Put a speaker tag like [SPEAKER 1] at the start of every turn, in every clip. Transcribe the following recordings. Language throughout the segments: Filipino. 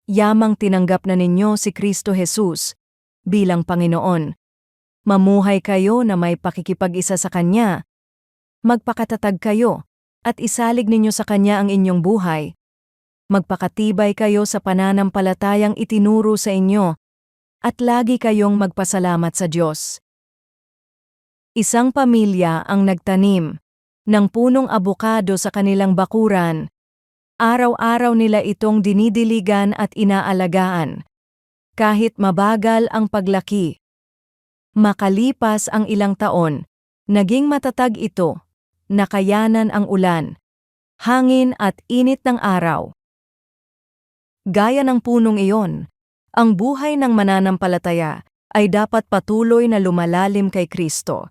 [SPEAKER 1] yamang tinanggap na ninyo si Kristo Jesus bilang Panginoon. Mamuhay kayo na may pakikipag-isa sa Kanya. Magpakatatag kayo at isalig ninyo sa Kanya ang inyong buhay. Magpakatibay kayo sa pananampalatayang itinuro sa inyo at lagi kayong magpasalamat sa Diyos. Isang pamilya ang nagtanim ng punong abukado sa kanilang bakuran. Araw-araw nila itong dinidiligan at inaalagaan. Kahit mabagal ang paglaki. Makalipas ang ilang taon, naging matatag ito, nakayanan ang ulan, hangin at init ng araw. Gaya ng punong iyon, ang buhay ng mananampalataya ay dapat patuloy na lumalalim kay Kristo.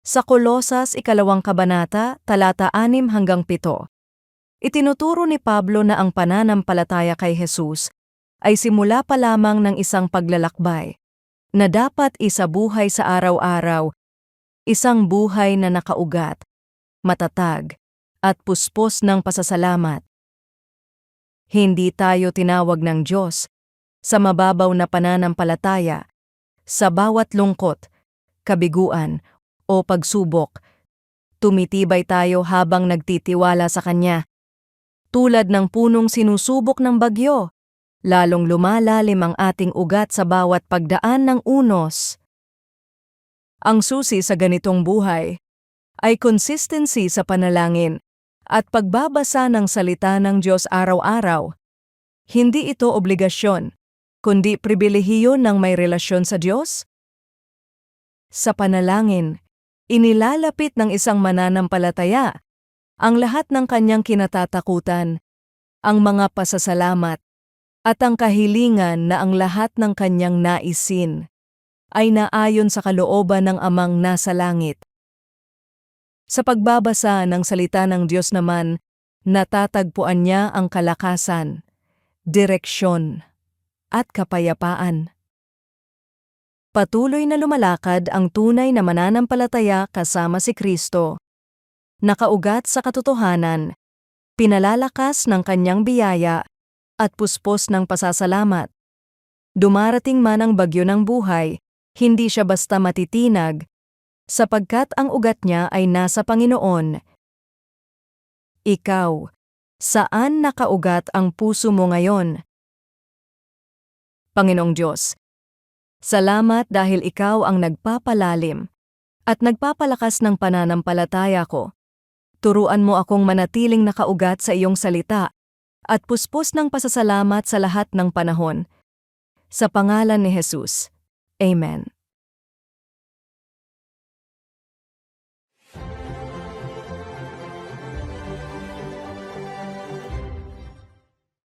[SPEAKER 1] Sa Kolosas 2 kabanata, talata 6-7, itinuturo ni Pablo na ang pananampalataya kay Jesus ay simula pa lamang ng isang paglalakbay, na dapat isabuhay sa araw-araw, isang buhay na nakaugat, matatag, at puspos ng pasasalamat. Hindi tayo tinawag ng Diyos sa mababaw na pananampalataya, sa bawat lungkot, kabiguan, o pagsubok. Tumitibay tayo habang nagtitiwala sa Kanya. Tulad ng punong sinusubok ng bagyo, lalong lumalalim ang ating ugat sa bawat pagdaan ng unos. Ang susi sa ganitong buhay ay consistency sa panalangin at pagbabasa ng salita ng Diyos araw-araw. Hindi ito obligasyon, kundi pribilehiyo ng may relasyon sa Diyos. Sa panalangin, inilalapit ng isang mananampalataya ang lahat ng kanyang kinatatakutan, ang mga pasasalamat, at ang kahilingan na ang lahat ng kanyang naisin ay naayon sa kalooban ng Amang nasa langit. Sa pagbabasa ng salita ng Diyos naman, natatagpuan niya ang kalakasan, direksyon, at kapayapaan. Patuloy na lumalakad ang tunay na mananampalataya kasama si Kristo. Nakaugat sa katotohanan, pinalalakas ng kanyang biyaya at puspos ng pasasalamat. Dumarating man ang bagyo ng buhay, hindi siya basta matitinag, sapagkat ang ugat niya ay nasa Panginoon. Ikaw, saan nakaugat ang puso mo ngayon? Panginoong Diyos, salamat dahil Ikaw ang nagpapalalim at nagpapalakas ng pananampalataya ko. Turuan mo akong manatiling nakaugat sa iyong salita at puspos ng pasasalamat sa lahat ng panahon. Sa pangalan ni Jesus. Amen.